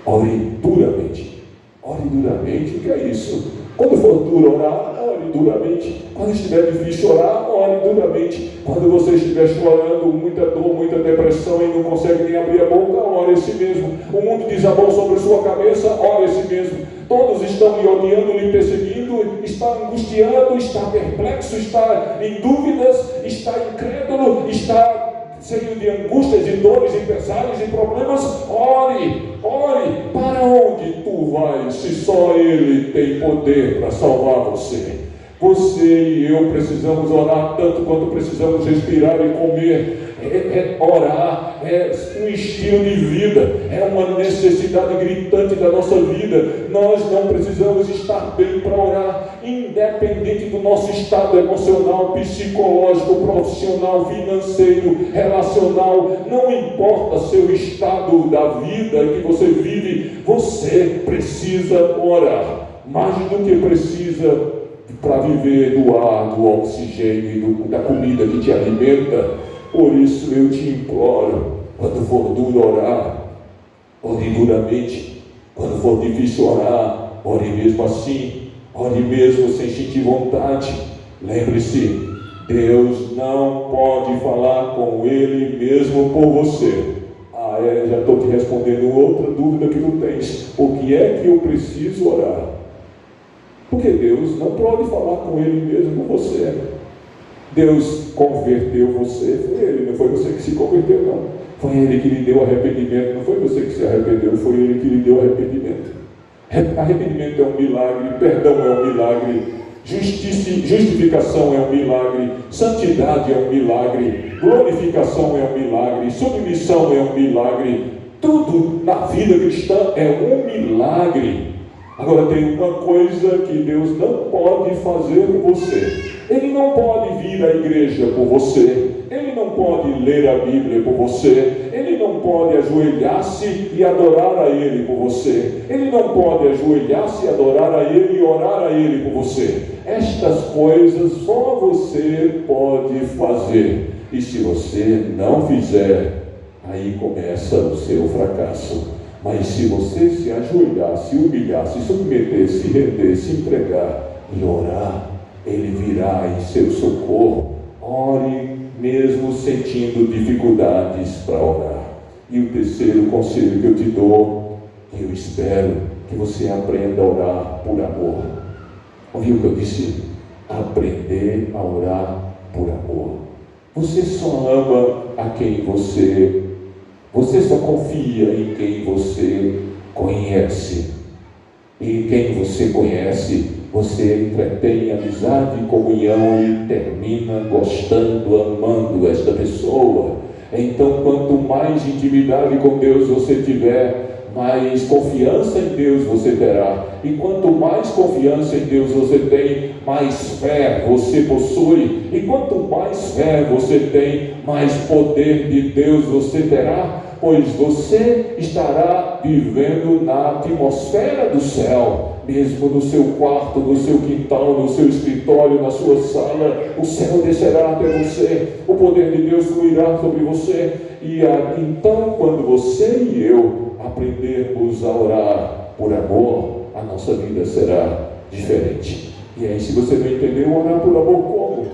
Ore duramente. Ore duramente, o que é isso? Quando for duro orar, ore duramente. Quando estiver difícil orar, ore duramente. Quando você estiver chorando, muita dor, muita depressão e não consegue nem abrir a boca, ore esse mesmo. O mundo desabou sobre sua cabeça, ore esse mesmo. Todos estão lhe odiando, lhe perseguindo, está angustiado, está perplexo, está em dúvidas, está incrédulo, está cheio de angústias e dores e pesares e problemas. Ore, ore. Para onde tu vais, se só Ele tem poder para salvar você? Você e eu precisamos orar tanto quanto precisamos respirar e comer. Orar é um estilo de vida, é uma necessidade gritante da nossa vida. Nós não precisamos estar bem para orar, independente do nosso estado emocional, psicológico, profissional, financeiro, relacional. Não importa seu estado da vida que você vive, você precisa orar. Mais do que precisa para viver do ar, do oxigênio e da comida que te alimenta. Por isso eu te imploro, quando for duro orar, ore duramente. Quando for difícil orar, ore mesmo assim, ore mesmo sem sentir vontade. Lembre-se, Deus não pode falar com Ele mesmo por você. Já estou te respondendo outra dúvida que tu tens. O que é que eu preciso orar? Porque Deus não pode falar com Ele mesmo por você. Deus converteu você, foi Ele, não foi você que se converteu, não. Foi Ele que lhe deu arrependimento, não foi você que se arrependeu, foi Ele que lhe deu arrependimento. Arrependimento é um milagre, perdão é um milagre, justificação é um milagre, santidade é um milagre, glorificação é um milagre, submissão é um milagre. Tudo na vida cristã é um milagre. Agora tem uma coisa que Deus não pode fazer por você. Ele não pode vir à igreja por você. Ele não pode ler a Bíblia por você. Ele não pode ajoelhar-se e adorar a Ele por você. Ele não pode ajoelhar-se e adorar a Ele e orar a Ele por você. Estas coisas só você pode fazer. E se você não fizer, aí começa o seu fracasso. Mas se você se ajoelhar, se humilhar, se submeter, se render, se entregar e orar, Ele virá em seu socorro. Ore mesmo sentindo dificuldades para orar. E o terceiro conselho que eu te dou, que eu espero que você aprenda a orar por amor. Ouviu o que eu disse? Aprender a orar por amor. Você só ama a quem você só confia em quem você conhece. E quem você conhece, você entretém amizade e comunhão e termina gostando, amando esta pessoa. Então, quanto mais intimidade com Deus você tiver, mais confiança em Deus você terá. E quanto mais confiança em Deus você tem, mais fé você possui. E quanto mais fé você tem, mais poder de Deus você terá. Pois você estará vivendo na atmosfera do céu, mesmo no seu quarto, no seu quintal, no seu escritório, na sua sala. O céu descerá até você, o poder de Deus fluirá sobre você. E então, quando você e eu aprendermos a orar por amor, a nossa vida será diferente. E aí, se você não entendeu, orar por amor como?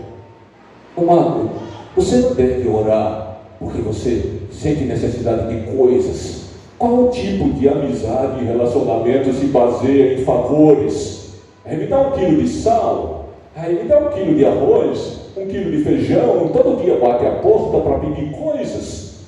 Amado, você não deve orar porque você sente necessidade de coisas. Qual tipo de amizade e relacionamento se baseia em favores? Me dá 1 quilo de sal, me dá 1 quilo de arroz, 1 quilo de feijão, todo dia bate a porta para pedir coisas.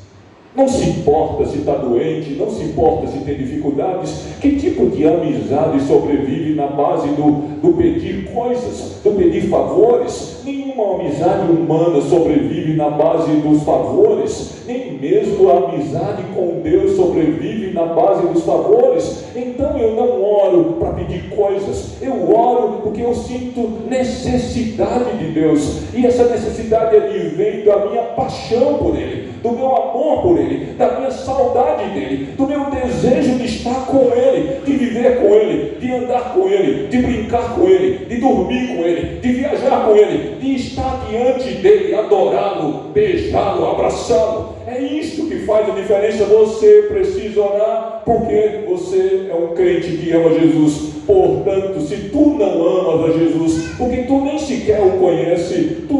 Não se importa se está doente, não se importa se tem dificuldades. Que tipo de amizade sobrevive na base do pedir coisas, do pedir favores? Nenhuma amizade humana sobrevive na base dos favores, nem mesmo a amizade com Deus sobrevive na base dos favores. Então eu não oro para pedir coisas, eu oro porque eu sinto necessidade de Deus, e essa necessidade advém da minha paixão por Ele, do meu amor por Ele, da minha saudade dEle, do meu desejo de estar com Ele, de viver com Ele, de andar com Ele, de brincar com Ele, de dormir com Ele, de viajar com Ele, de estar diante dEle, adorá-lo, beijá-lo, abraçá-lo. É isto que faz a diferença. Você precisa orar porque você é um crente que ama Jesus. Portanto, se tu não amas a Jesus, porque tu nem sequer o conhece, tu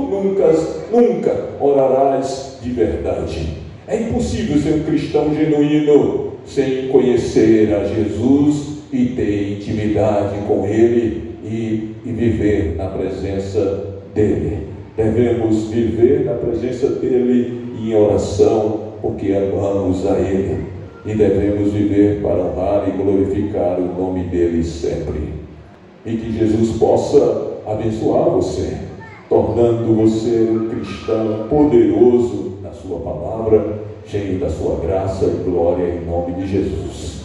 nunca orarás de verdade. É impossível ser um cristão genuíno sem conhecer a Jesus e ter intimidade com Ele e viver na presença dEle. Devemos viver na presença dEle em oração, porque amamos a Ele, e devemos viver para honrar e glorificar o nome dEle sempre. E que Jesus possa abençoar você, tornando você um cristão poderoso na sua palavra, cheio da sua graça e glória, em nome de Jesus.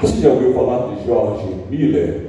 Você já ouviu falar de George Miller?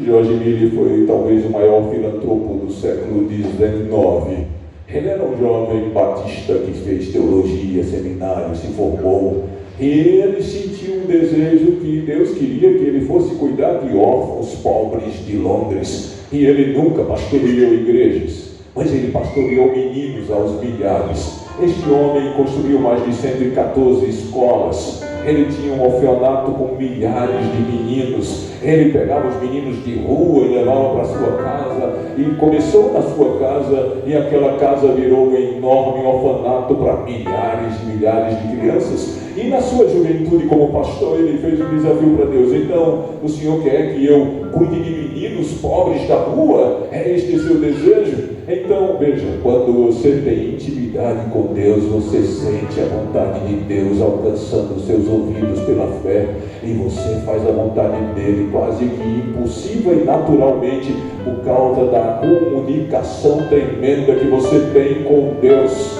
George Miller foi talvez o maior filantropo do século XIX. Ele era um jovem batista que fez teologia, seminário, se formou, e ele sentiu um desejo que Deus queria que ele fosse cuidar de órfãos pobres de Londres. E ele nunca pastoreou igrejas, mas ele pastoreou meninos aos milhares. Este homem construiu mais de 114 escolas. Ele tinha um orfanato com milhares de meninos. Ele pegava os meninos de rua e levava para sua casa, e começou na sua casa, e aquela casa virou um enorme orfanato para milhares e milhares de crianças. E na sua juventude como pastor, ele fez um desafio para Deus. Então, o Senhor quer que eu cuide de meninos pobres da rua? É este o seu desejo? Então, veja, quando você tem intimidade com Deus, você sente a vontade de Deus alcançando os seus ouvidos pela fé, e você faz a vontade dele quase que impossível e naturalmente, por causa da comunicação tremenda que você tem com Deus.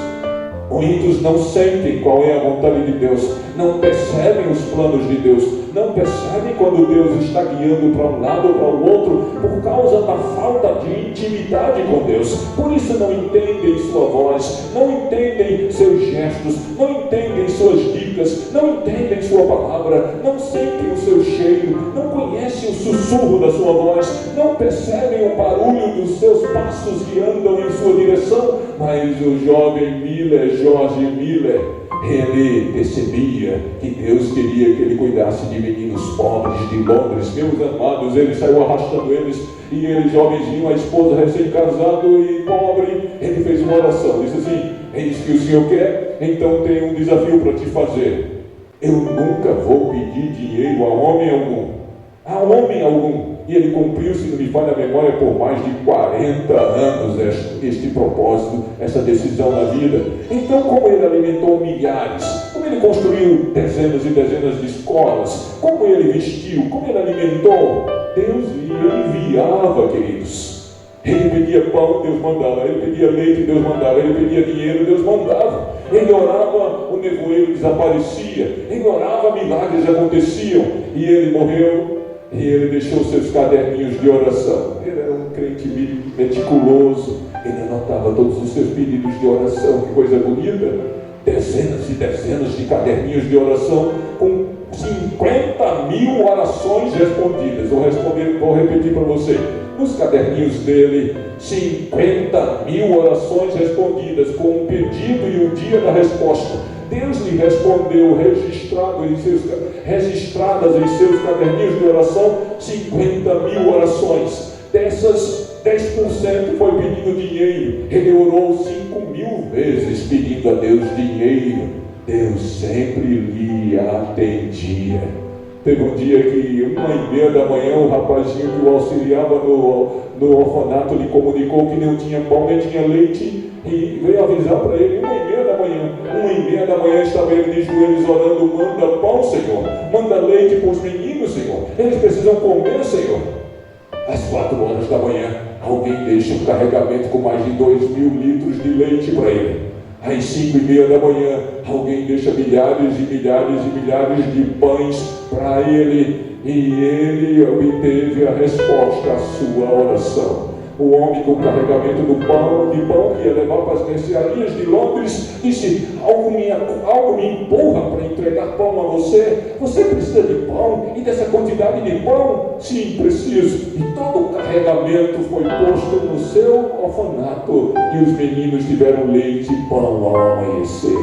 Muitos não sentem qual é a vontade de Deus, não percebem os planos de Deus, não percebem quando Deus está guiando para um lado ou para o outro, por causa da falta de intimidade com Deus. Por isso não entendem sua voz, não entendem seus gestos, não entendem suas dicas, não entendem sua palavra, não sentem o seu cheiro, não conhecem o sussurro da sua voz, não percebem o barulho dos seus passos que andam em sua direção. Mas o jovem Miller, George Miller, ele percebia que Deus queria que ele cuidasse de meninos pobres de Londres. Meus amados, ele saiu arrastando eles, e ele, jovenzinho, a esposa recém-casado e pobre, ele fez uma oração, disse assim: é isso que o Senhor quer? Então tenho um desafio para te fazer. Eu nunca vou pedir dinheiro a homem algum. E ele cumpriu, se não me falha a memória, por mais de 40 anos este propósito, essa decisão na vida. Então, como ele alimentou milhares, como ele construiu dezenas e dezenas de escolas, como ele vestiu, como ele alimentou, Deus lhe enviava, queridos. Ele pedia pão, Deus mandava. Ele pedia leite, Deus mandava. Ele pedia dinheiro, Deus mandava. Ele orava, o nevoeiro desaparecia. Ele orava, milagres aconteciam. E ele morreu, e ele deixou seus caderninhos de oração. Ele era um crente meticuloso. Ele anotava todos os seus pedidos de oração. Que coisa bonita! Dezenas e dezenas de caderninhos de oração com 50.000 orações respondidas. Vou repetir para você. Nos caderninhos dele, 50.000 orações respondidas, com um pedido e um dia da resposta. Deus lhe respondeu, registradas em seus caderninhos de oração, 50.000 orações. Dessas, 10% foi pedindo dinheiro. Ele orou 5.000 vezes pedindo a Deus dinheiro. Deus sempre lhe atendia. Teve um dia que 1h30 da manhã, o rapazinho que o auxiliava no orfanato lhe comunicou que não tinha pão nem tinha leite e veio avisar para ele 1h30 da manhã. 1h30 da manhã estava ele de joelhos orando: manda pão, Senhor, manda leite para os meninos, Senhor, eles precisam comer, Senhor. Às 4h da manhã, alguém deixa um carregamento com mais de 2.000 litros de leite para ele. Às 5h30 da manhã, alguém deixa milhares e milhares e milhares de pães para ele, e ele obteve a resposta à sua oração. O homem com o carregamento de pão que ia levar para as mercearias de Londres disse: algo me empurra para entregar pão a você. Você precisa de pão e dessa quantidade de pão? Sim, preciso. E todo o carregamento foi posto no seu orfanato e os meninos tiveram leite e pão ao amanhecer.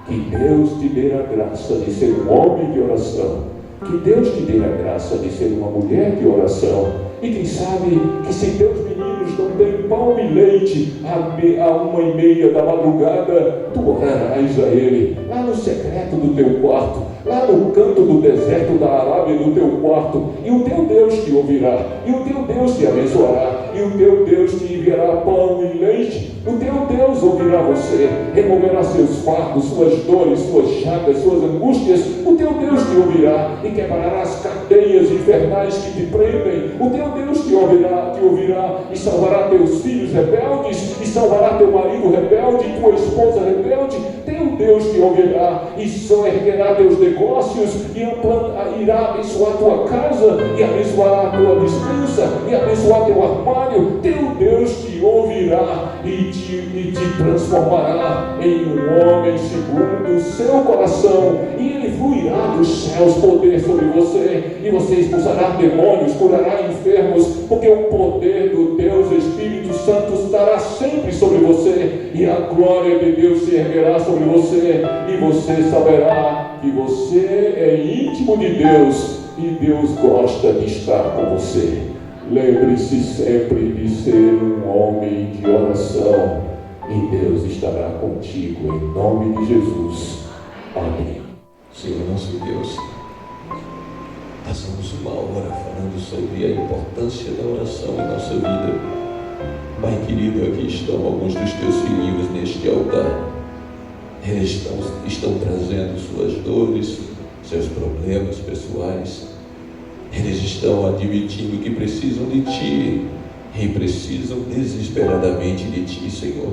Que Deus te dê a graça de ser um homem de oração. Que Deus te dê a graça de ser uma mulher de oração. E quem sabe que se teus meninos não têm pão e leite à 1h30 da madrugada, tu orarás a Ele lá no secreto do teu quarto, lá no canto do deserto da Arábia, do teu quarto, e o teu Deus te ouvirá, e o teu Deus te abençoará, e o teu Deus te enviará pão e leite. O teu Deus ouvirá você, removerá seus fardos, suas dores, suas chagas, suas angústias. O teu Deus te ouvirá e quebrará as cadeias infernais que te prendem. O teu Deus te ouvirá e salvará teus filhos rebeldes, e salvará teu marido rebelde, tua esposa rebelde. Teu Deus te ouvirá e só erguerá teus negócios, e irá abençoar tua casa, e abençoará a tua despensa, e abençoar teu armário. Teu Deus te ouvirá e te transformará em um homem segundo o seu coração, e ele fluirá dos céus poder sobre você, e você expulsará demônios, curará enfermos, porque o poder do Deus Espírito Santo estará sempre sobre você, e a glória de Deus se erguerá sobre você, e você saberá que você é íntimo de Deus, e Deus gosta de estar com você. Lembre-se sempre de ser um homem de oração, e Deus estará contigo, em nome de Jesus. Amém. Senhor nosso Deus, passamos uma hora falando sobre a importância da oração em nossa vida. Pai querido, aqui estão alguns dos teus filhinhos neste altar. Eles estão trazendo suas dores, seus problemas pessoais. Eles estão admitindo que precisam de Ti e precisam desesperadamente de Ti, Senhor.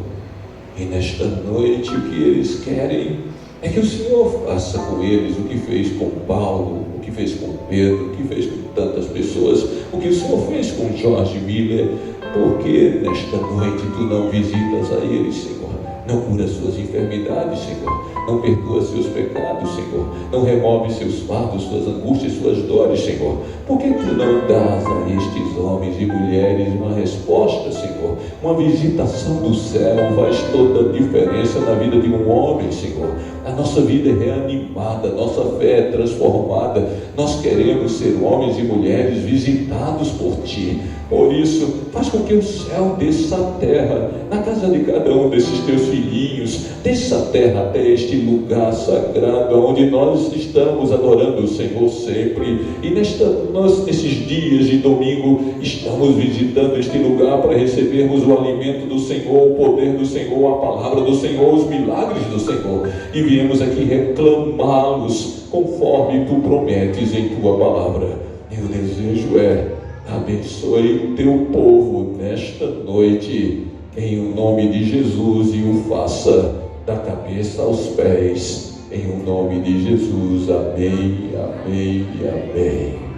E nesta noite o que eles querem é que o Senhor faça com eles o que fez com Paulo, o que fez com Pedro, o que fez com tantas pessoas, o que o Senhor fez com George Miller, porque nesta noite Tu não visitas a eles, Senhor. Não cura suas enfermidades, Senhor. Não perdoa seus pecados, Senhor. Não remove seus fardos, suas angústias, suas dores, Senhor. Por que Tu não dás a estes homens e mulheres uma resposta, Senhor? Uma visitação do céu faz toda a diferença na vida de um homem, Senhor. A nossa vida é reanimada, nossa fé é transformada. Nós queremos ser homens e mulheres visitados por Ti. Por isso, faz com que o céu desça à terra, na casa de cada um desses Teus filhinhos, desça a terra até este lugar sagrado, onde nós estamos adorando o Senhor sempre. E nesses dias de domingo, estamos visitando este lugar para recebermos o alimento do Senhor, o poder do Senhor, a palavra do Senhor, os milagres do Senhor. E viemos aqui reclamá-los, conforme Tu prometes em Tua palavra. E o desejo é: abençoe o Teu povo nesta noite, em o nome de Jesus, e o faça da cabeça aos pés, em o nome de Jesus. Amém, amém e amém.